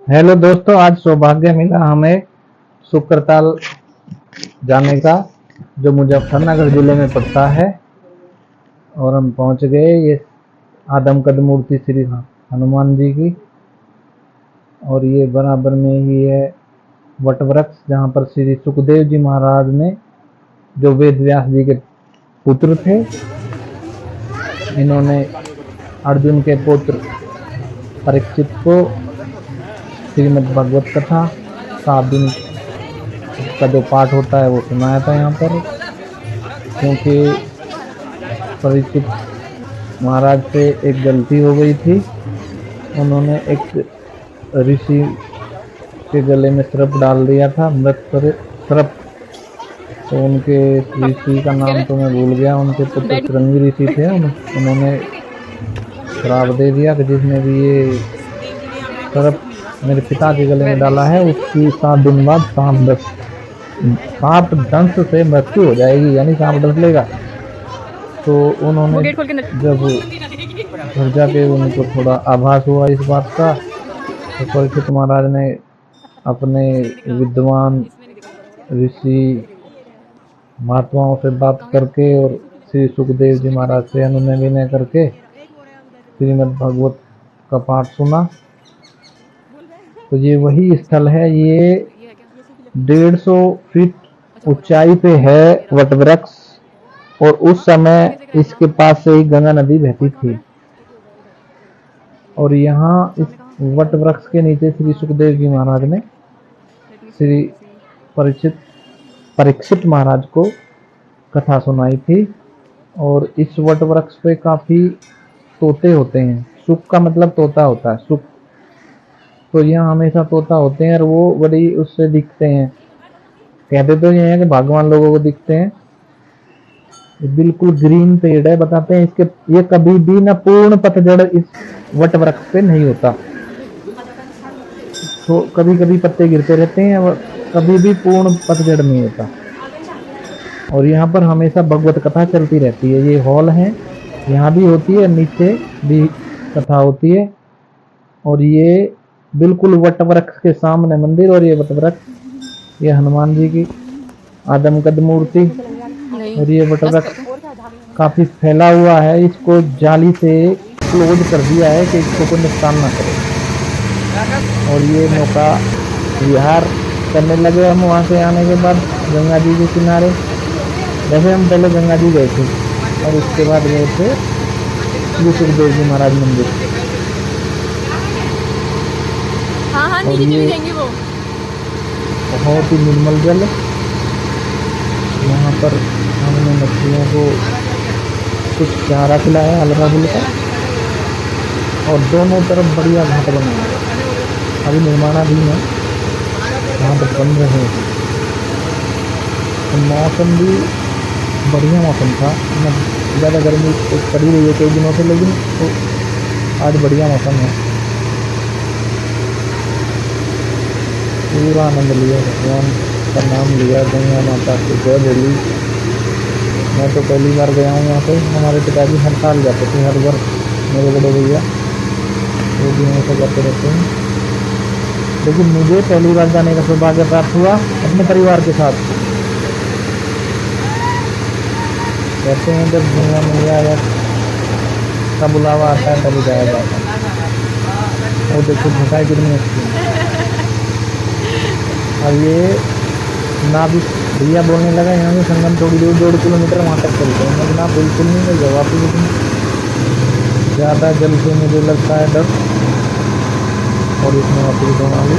Hello दोस्तों, आज सौभाग्य मिला हमें शुक्रताल जाने का, जो मुजफ्फरनगर जिले में पड़ता है। और हम पहुंच गए। ये आदमकद मूर्ति श्री हनुमान जी की, और ये बराबर में ही है वट वृक्ष, जहाँ पर श्री सुखदेव जी महाराज ने, जो वेद व्यास जी के पुत्र थे, इन्होंने अर्जुन के पुत्र परीक्षित को श्रीमद् भागवत कथा 7 दिन का जो पाठ होता है वो सुनाया था यहाँ पर। क्योंकि परीक्षित महाराज से एक गलती हो गई थी, उन्होंने एक ऋषि के गले में सर्प डाल दिया था, मृत सर्प। तो उनके ऋषि का नाम तो मैं भूल गया, उनके पुत्र श्रृंगी ऋषि थे। उन्होंने श्राप दे दिया कि जिसने भी ये सर्प मेरे पिता के गले में डाला है, उसकी 7 दिन बाद सांप दंश से मृत्यु हो जाएगी, यानी सांप डस लेगा। तो उन्होंने जब घर जाके उनको थोड़ा आभास हुआ इस बात का, तो परीक्षित महाराज ने अपने विद्वान ऋषि महात्माओं से बात करके और श्री सुखदेव जी महाराज से अनुनय विनय करके श्रीमद् भागवत का पाठ सुना। तो ये वही स्थल है, ये 150 फीट ऊंचाई पे है वट वृक्ष, और उस समय इसके पास से ही गंगा नदी बहती थी। और यहाँ इस वट वृक्ष के नीचे श्री सुखदेव जी महाराज ने श्री परीक्षित महाराज को कथा सुनाई थी। और इस वट वृक्ष पे काफी तोते होते हैं। सुख का मतलब तोता होता है, सुख। तो यहाँ हमेशा तोता होते हैं, और वो बड़ी उससे दिखते हैं। कहते तो ये हैं कि भगवान लोगों को दिखते हैं। बिल्कुल ग्रीन पेड़ है, बताते हैं इसके ये कभी भी ना पूर्ण पतझड़ इस वट वृक्ष पे नहीं होता। तो कभी कभी पत्ते गिरते रहते हैं, और कभी भी पूर्ण पतझड़ नहीं होता। और यहाँ पर हमेशा भगवत कथा चलती रहती है। ये हॉल है, यहाँ भी होती है, नीचे भी कथा होती है। और ये बिल्कुल वट वृक्ष के सामने मंदिर, और ये वट वृक्ष, ये हनुमान जी की आदमकद मूर्ति। और ये वट वृक्ष काफी फैला हुआ है, इसको जाली से क्लोज कर दिया है कि इसको कोई नुकसान ना करे। और ये नौका विहार करने लगे हम वहाँ से आने के बाद गंगा जी के किनारे। जैसे हम पहले गंगा जी गए थे, और उसके बाद गए थे श्री सुखदेव जी महाराज मंदिर। हाँ, और नीचे ये चली जाएंगे वो। बहुत ही निर्मल जल। यहाँ पर हमने मछलियों को कुछ चारा खिलाया हल्का फुल्का, और दोनों तरफ बढ़िया घाट बना है। अभी निर्माणाधीन है, यहाँ पर बन रहे हैं। तो मौसम भी बढ़िया मौसम था, न ज़्यादा गर्मी पड़ी रही है कई दिनों से, लेकिन तो आज बढ़िया मौसम है। पूरा आनंद लिया, भगवान का नाम लिया, गंगा माता की जय बोली। मैं तो पहली बार गया हूँ यहाँ पे। हमारे पिताजी हर साल जाते थे, हर वर्ष मेरे बड़े भैया वो भी हमेशा जाते रहते हैं। लेकिन मुझे पहली बार जाने का सौभाग्य प्राप्त हुआ अपने परिवार के साथ। कहते हैं जब गंगा मैया या का बुलावा आता है तभी जाया जाता है। वो देखो घटाई कितनी अच्छी है। और ये नाविक भैया बोलने लगा, यहाँ से संगम थोड़ी दूर 1.5 किलोमीटर वहाँ तक चलते हैं। मैं ना बिल्कुल नहीं, मैं जवाब भी लेकिन ज़्यादा जल से मुझे लगता है डर, और इसमें वापस वाली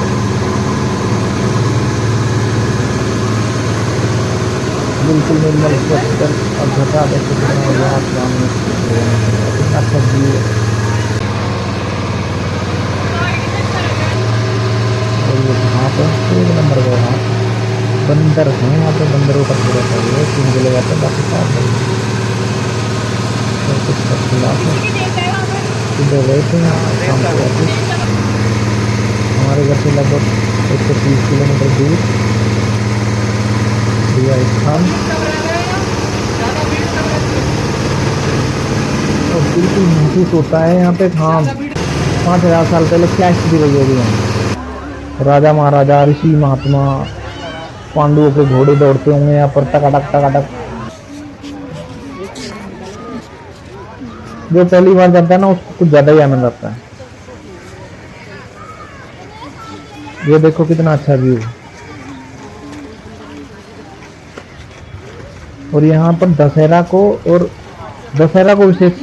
बिल्कुल निर्मल स्वच्छ जल और घटा देखते सामने अच्छा व्यू है। और ये वहाँ पर 1 नंबर का वहाँ बंदर हैं, वहाँ पे बंदरों का पूरा चाहिए 3 किलो जाते हैं, बाकी 7 कुछ का खिलाफ है। सुबह गए थे, शाम को वापस। हमारे घर से लगभग 130 किलोमीटर दूर दिया स्थान। और बिल्कुल महसूस होता है यहाँ पे, हाँ 5000 साल पहले क्या स्थिति रही होगी यहाँ। राजा महाराजा, ऋषि महात्मा, पांडवों के घोड़े दौड़ते होंगे यहाँ पर टकाटक टकाटक। जो पहली बार जाता है ना उसको कुछ ज्यादा ही आनंद आता है। ये देखो कितना अच्छा व्यू। और यहाँ पर दशहरा को विशेष